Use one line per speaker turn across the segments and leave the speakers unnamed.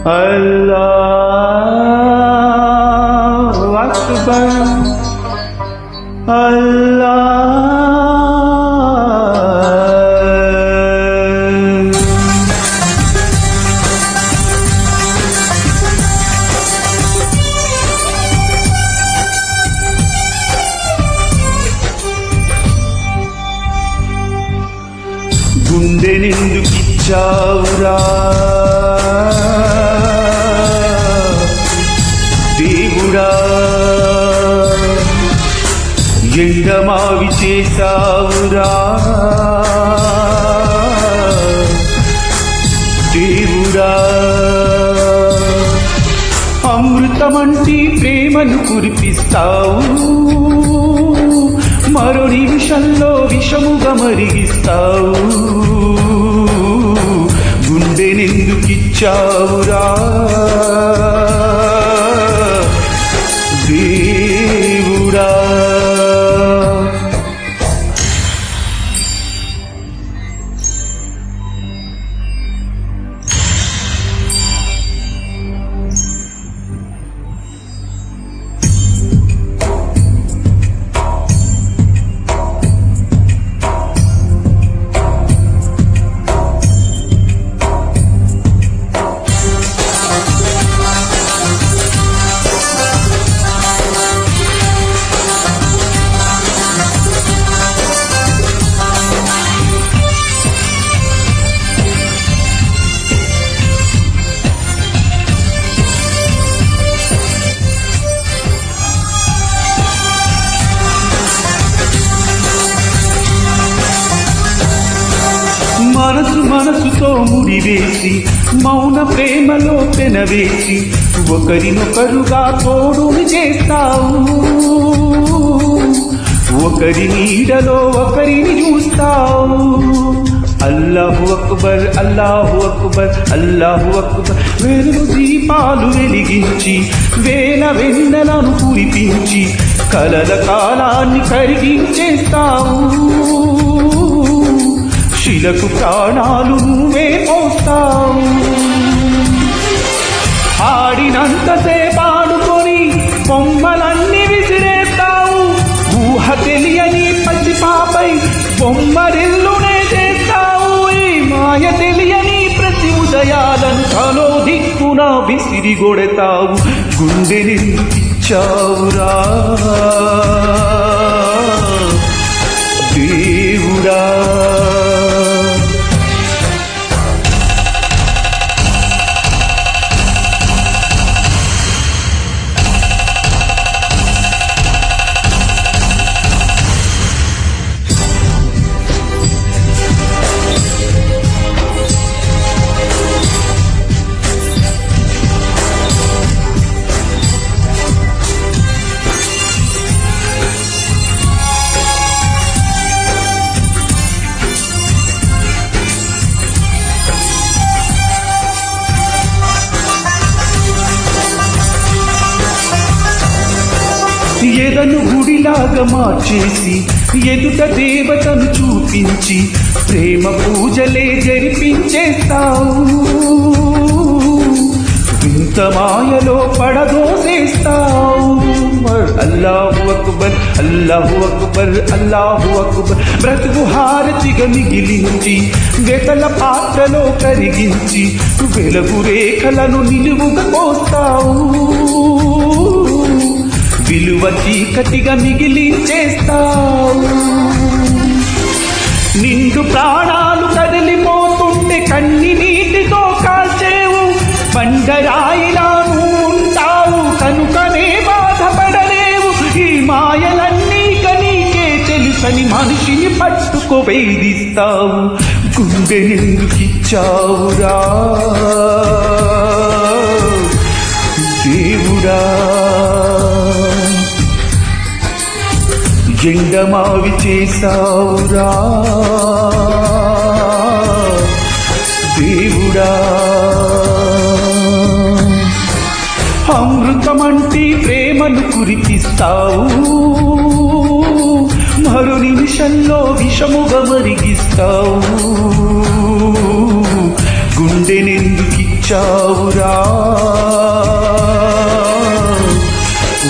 అల్లాహు అక్బర్ గుండెనెందుకిచ్చావురా దేవుడా, ఎండమావి చేశావురా దేవుడా, అమృతమంటి ప్రేమను కురిపిస్తావు, మరో నిమిషంలో విషముగా మరిగిస్తావు. గుండెనెందుకిచ్చావురా దేవుడా. మనసు మనసుతో ముడివేసి మౌన ప్రేమలో పెనవేసి ఒకరినొకరుగా తోడుని చేస్తావు, ఒకరి నీడలో ఒకరిని చూస్తావు. అల్లాహు అక్బర్ అల్లాహు అక్బర్ అల్లాహు అక్బర్. వెలుగు దీపాలు వెలిగించి వేల వెన్నెలను కురిపించి కలల కాలాన్ని కరిగించేస్తావు, శిలకు ప్రాణాలు నువ్వే పోస్తావు. ఆడినంతసేపు ఆడుకొని బొమ్మలన్నీ విసిరేస్తావు, ఊహ తెలియని పసిపాపై బొమ్మరిల్లునే చేస్తావు. ఈ మాయ తెలియని ప్రతి ఉదయాలను తలో దిక్కున విసిరిగొడతావు. గుండెనెందుకిచ్చావురా దేవుడా. ఎదను గుడిలాగా మార్చేసి ఎదుట దేవతను చూపించి ప్రేమ పూజలే జరిపించేస్తావు, వింత మాయలో పడదోసేస్తావు. అల్లాహు అక్బర్ అల్లాహు అక్బర్ అల్లాహు అక్బర్. బ్రతుకు హారతిగా మిగిలించి వెతల పాత్రలో కరిగించి వెలుగు రేఖలను నిలువుగా పోస్తావు, విలువ చీకటిగా మిగిలించేస్తావు. నిండు ప్రాణాలు కదిలిపోతుంటే కన్ని నీటితో కాల్చేవు, బండరాయిలా ఉంటావు కనుకనే బాధపడలేవు. ఈ మాయలన్నీ కనీకే తెలుసని మనిషిని పట్టుకో వేధిస్తావు. గుండెనెందుకిచ్చావురా దేవుడా, ఎండమావి చేసావురా దేవుడా. అమృతమంటి ప్రేమను కురిపిస్తావు, మరో నిమిషంలో విషముగా మరిగిస్తావు. గుండెనెందుకిచ్చావురా ఇచ్చావురా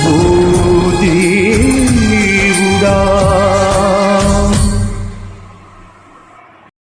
ఓ దేవుడా.